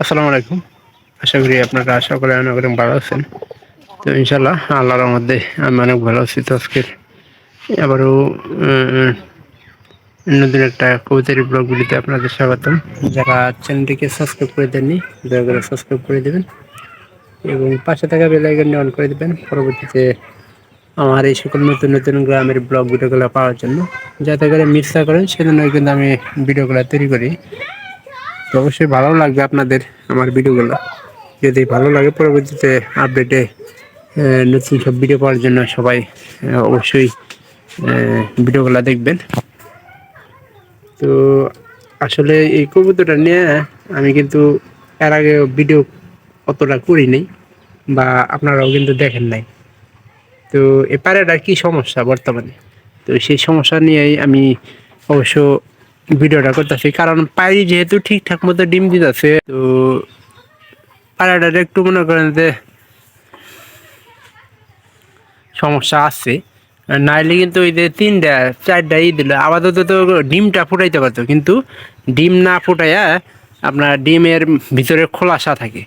আসসালামু আলাইকুম। আশা করি আপনারা সকলে অনেক অনেক ভালো আছেন। তো ইনশাআল্লাহ আল্লাহর রহমতে আমি অনেক ভালো আছি। তো আজকের আবারও উম নতুন একটা কবিতার ব্লগ ভিডিওতে আপনাদের স্বাগতম। যারা চ্যানেলটিকে সাবস্ক্রাইব করে দেননি দয়া করে সাবস্ক্রাইব করে দেবেন এবং পাশে থাকা বেল আইকনটি অন করে দেবেন পরবর্তীতে আমার এই সকল নতুন নতুন গ্রামের ব্লগ ভিডিওগুলো পাওয়ার জন্য। যাতে করে মিস না করেন সেজন্য কিন্তু আমি ভিডিওগুলো তৈরি করি। তো অবশ্যই ভালো লাগবে আপনাদের আমার ভিডিওগুলো। যদি ভালো লাগে পরবর্তীতে আপডেটে নতুন সব ভিডিও পাওয়ার জন্য সবাই অবশ্যই ভিডিওগুলো দেখবেন। তো আসলে এই কবুতরটা নিয়ে আমি কিন্তু এর আগে ভিডিও অতটা করি নাই বা আপনারাও কিন্তু দেখেন নাই। তো এ পায়রাটার কী সমস্যা বর্তমানে, তো সেই সমস্যা নিয়েই আমি অবশ্য ভিডিওটা করতেছি। কারণ পায়রি যেহেতু ঠিকঠাক মতো ডিম দিতেছে, তো পায়রাটার একটু মনে করেন যে সমস্যা আছে। নাইলে কিন্তু ওই যে ৩টা ৪টা দিল আপাতত তো ডিমটা ফুটাইতে পারতো, কিন্তু ডিম না ফুটাইয়া আপনার ডিমের ভিতরে খোলাসা থাকে।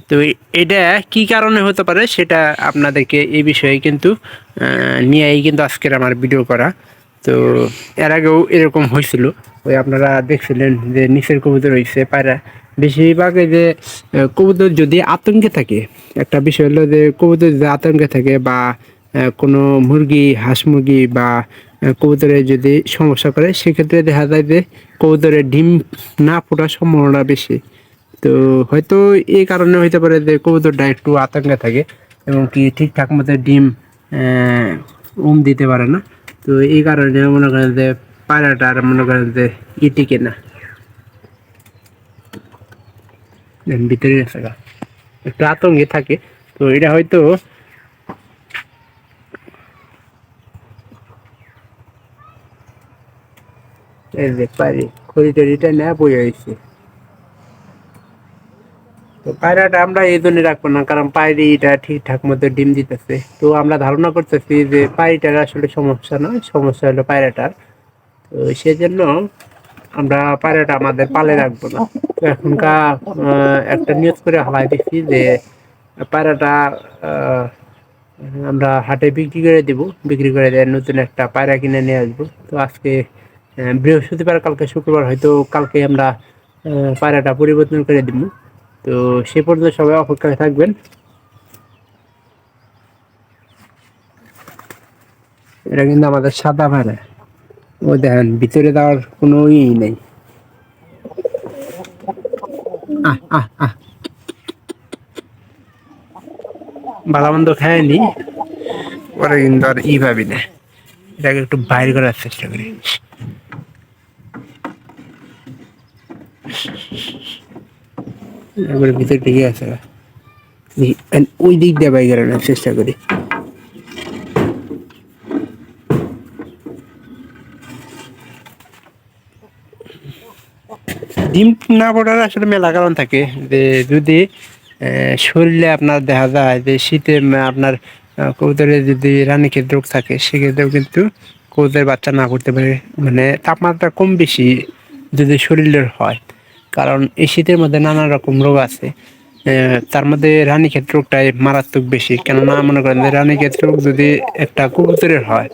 তো এটা কি কারণে হতে পারে সেটা আপনাদেরকে এই বিষয়ে কিন্তু নিয়েই কিন্তু আজকের আমার ভিডিও করা। তো এর আগেও এরকম হয়েছিল, ওই আপনারা দেখছিলেন যে নিচের কবুতর হয়েছে পায়রা। বেশিরভাগ এই যে কবুতর যদি আতঙ্কে থাকে, একটা বিষয় হলো যে কবুতর যদি আতঙ্কে থাকে বা কোনো মুরগি হাঁস মুরগি বা কবুতরের যদি সমস্যা করে, সেক্ষেত্রে দেখা যায় যে কবুতরের ডিম না ফোটার সম্ভাবনা বেশি। তো হয়তো এই কারণে হইতে পারে যে কবুতরটা একটু আতঙ্কে থাকে এবং কি ঠিকঠাক মতো ডিম দিতে পারে না। তো এই কারণে মনে করেন যে পায়রাটার মনে করেন যে টিকে না, ভিতরে গেছে গা, একটু আতঙ্কে থাকে। তো এটা হয়তো এই যে পারি খড়ি টড়িটা না বই হয়েছে। তো পায়রাটা আমরা এই জন্য রাখবো না, কারণ পায়রিটা ঠিকঠাক মতো ডিম দিতেছে। তো আমরা ধারণা করতেছি যে পায়রিটার আসলে সমস্যা নয়, সমস্যা হলো পায়রাটার। তো সেজন্য আমরা পায়রাটা আমাদের পালে রাখবো না। তো এখনকার একটা নিউজ করে হালাই দিচ্ছি যে পায়রাটা আহ, আমরা হাটে বিক্রি করে দিব, বিক্রি করে দেয় নতুন একটা পায়রা কিনে নিয়ে আসবো। তো আজকে বৃহস্পতিবার, কালকে শুক্রবার, হয়তো কালকে আমরা পায়রাটা পরিবর্তন করে দিব। তো সে পর্যন্ত সবাই অপেক্ষায় থাকবেন। এটা কিন্তু আমাদের সাদা পায়রা। ও দেখেন ভিতরে দেওয়ার কোনো ইয়েই নেই। আহ আহ আহ ভালোমন্দ খায়নি, পরে কিন্তু আর ভাবি না, এটাকে একটু বাইর করার চেষ্টা করি। একবারে ভিতর দিকে আছে, ওই দিক দিয়ে বাইর করানোর চেষ্টা করি। ডিম না পড়ার আসলে মেলা কারণ থাকে। যে যদি শরীরে আপনার দেখা যায় যে শীতে আপনার কবুতরের যদি রানীক্ষেত রোগ থাকে, সেক্ষেত্রেও কিন্তু কবুতরের বাচ্চা না করতে পারে। মানে তাপমাত্রা কম বেশি যদি শরীরের হয়, কারণ এই শীতের মধ্যে নানা রকম রোগ আছে। তার মধ্যে রানীক্ষেত রোগটাই মারাত্মক বেশি। কেননা মনে করেন যে রানীক্ষেত রোগ যদি একটা কবুতরের হয়,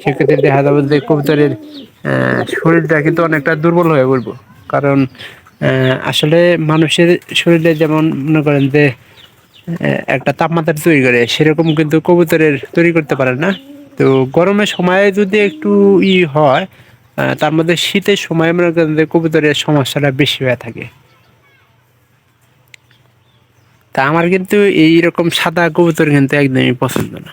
সেক্ষেত্রে দেখা যাবে যে কবুতরের শরীরটা কিন্তু অনেকটা দুর্বল হয়ে পড়বো। কারণ আসলে মানুষের শরীরে যেমন মনে করেন যে একটা তাপমাত্রা তৈরি করে, সেরকম কিন্তু কবুতরের তৈরি করতে পারে না। তো গরমের সময়ে যদি একটু হয়, তার মধ্যে শীতের সময় মনে করেন যে কবুতরের সমস্যাটা বেশি হয়ে থাকে। তা আমার কিন্তু এইরকম সাদা কবুতর কিন্তু একদমই পছন্দ না।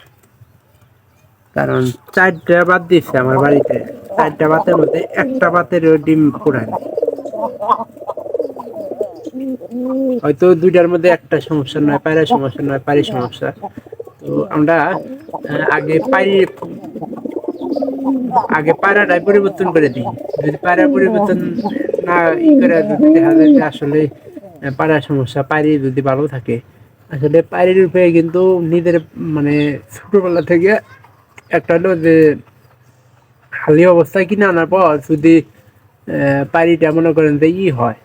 কারণ 4টা বাত দিচ্ছে আমার বাড়িতে, 4টা বাতের মধ্যে একটা বাতের ডিম ফুটায় না। হয়তো 2টার মধ্যে একটা সমস্যা নয়, পায়রার সমস্যা নয়, পায়রির সমস্যা। তো আমরা আগে পায়রাটাই পরিবর্তন করে দিই। যদি পায়রা পরিবর্তন না করে, যদি দেখা যায় যে আসলে পায়রার সমস্যা, পায়রি যদি ভালো থাকে, আসলে পায়রির রূপে কিন্তু নিজের মানে ছোটবেলা থেকে একটা হলো যে খালি অবস্থায় কিনে আনার পর যদি পায়রিটা মনে করেন যে হয়,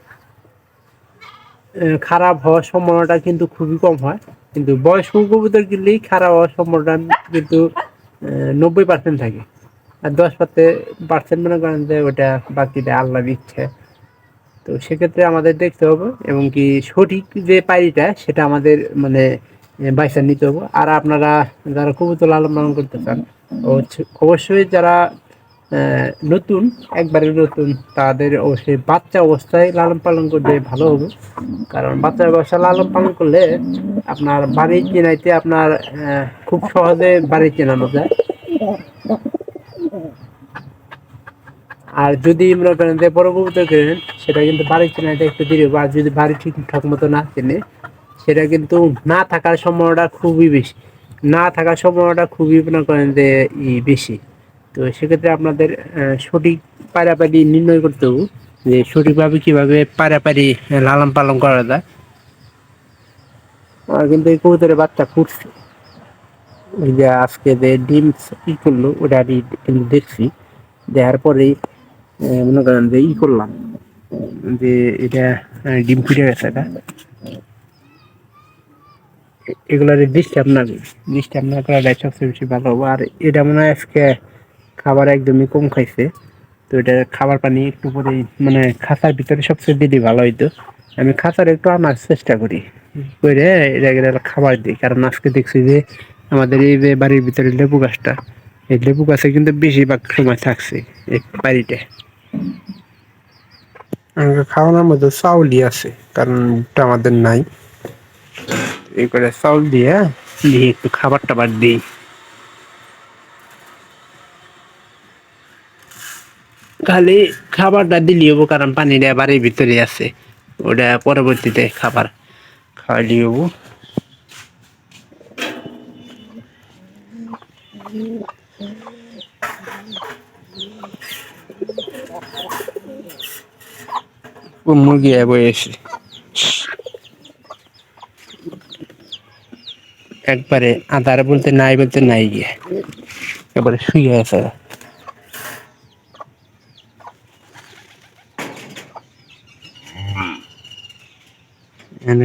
খারাপ হওয়ার সম্ভাবনাটা কিন্তু খুবই কম হয়, কিন্তু বয়স্ক কবুতর কিনলেই খারাপ হওয়ার সম্ভাবনাটা কিন্তু 90% থাকে। আর 10% মনে করেন যে ওটা বাকিটা আল্লাহর ইচ্ছে। তো সেক্ষেত্রে আমাদের দেখতে হবে এবং কি সঠিক যে পায়রিটা সেটা আমাদের মানে বাইসা নিতে হবে। আর আপনারা যারা কবুতর লালন পালন করতে চান, অবশ্যই যারা নতুন, একবারে নতুন, তাদের অবশ্যই বাচ্চা অবস্থায় লালন পালন করলে ভালো হবে। কারণ বাচ্চা অবস্থায় লালন পালন করলে আপনার বাড়ি চেনাইতে আপনার খুব সহজে বাড়ি চেনানো যায়। আর যদি মনে করেন যে বড় কবুতর কেনেন, সেটা কিন্তু বাড়ি চেনাইতে একটু দেরি হবে। আর যদি বাড়ি ঠিকঠাক মতো না চেনে, সেটা কিন্তু না থাকার সম্ভাবনাটা খুবই বেশি, না থাকার সম্ভাবনাটা খুবই মনে করেন যে বেশি। তো সেক্ষেত্রে আপনাদের সঠিক পায়রাপারি নির্ণয় করতে হবে যে সঠিকভাবে কিভাবে পায়রাপারি লালন পালন করা যায়। আর কিন্তু এই কবুতরের বাচ্চা ফুটছে, ওই যে আজকে যে ডিম করলো ওটা আমি দেখছি, দেওয়ার পরেই মনে করেন যে করলাম যে এটা ডিম ফুটে গেছে। এটা এগুলার ডিস্টার্ব না করাটাই সবচেয়ে বেশি ভালো হবে। আর এটা মনে হয় আজকে খাবার একদমই কম খাইছে, তো এটা খাবার পানি একটু পরেই মানে খাঁচার ভিতরে সবচেয়ে দিলে ভালো হইতো। আমি খাঁচার একটু আনার চেষ্টা করি করে এটা খাবার দিই, কারণ আজকে দেখছি যে আমাদের এই যে বাড়ির ভিতরে লেবু গাছটা, এই লেবু গাছে কিন্তু বেশিরভাগ সময় থাকছে এই বাড়িতে। আমাকে খাওয়ানোর মধ্যে চাউলই আছে, কারণ ভুট্টা আমাদের নাই। এই করে চাউল দিয়ে দিয়ে একটু খাবার টাবার দিই। খালি খাবারটা দিলি হবো, কারণ পানিটা বাড়ির ভিতরে আছে, ওটা পরবর্তীতে খাবার খাওয়াইলি হবো। ও মুরগি বয়েছে একবারে আধার বলতে নাই গিয়ে এবারে শুয়ে আছে।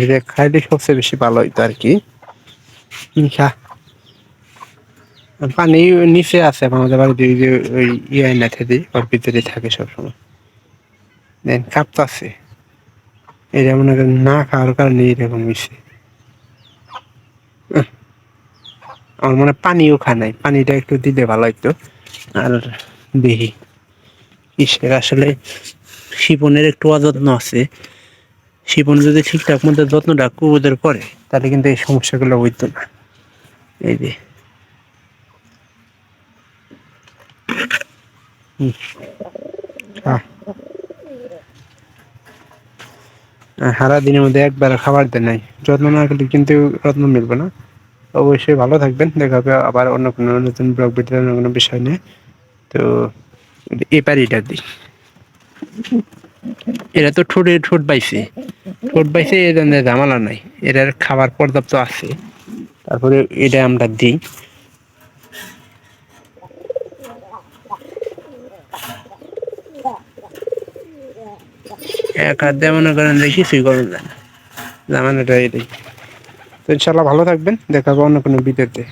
এটা খাইলে সবচেয়ে বেশি ভালো হইতো আর কি। পানি নিচে আছে আমাদের বাড়িতে, ওই যে ওই না থেকে ওর ভিতরে থাকে সবসময়। দেন কাঁপতাছে, এটা মনে করেন না খাওয়ার কারণে এরকম হয়েছে। আমার মনে হয় পানিও খায় নাই, পানিটা একটু দিলে ভালো হইতো। আর দেখি কিসের আসলে শিপনের একটু অযত্ন আছে, শিপন যদি ঠিকঠাক মতো যত্নটা কুকুরদের করে তাহলে কিন্তু এই সমস্যাগুলো হইতো না। এই যে সারা দিনের মধ্যে একবার খাবার দেয় নাই, যত্ন না করলে কিন্তু যত্ন মিলবে না। অবশ্যই ভালো থাকবেন, দেখা হবে আবার অন্য কোনো নতুন ব্লগ ভিডিও অন্য কোনো বিষয় নিয়ে। তো এবার এটা দিই, এরা তো ঠোঁট পাইছে এ ধরনের ঝামেলা নাই, এটার খাবার পর্যাপ্ত আছে। তারপরে এটা আমরা দিই। এক হাত দিয়ে মনে করেন যে কিছুই করুন না, জামানাটা এটাই। তো ইনশাল্লাহ ভালো থাকবেন, দেখা হবে অন্য কোনো ভিডিওতে।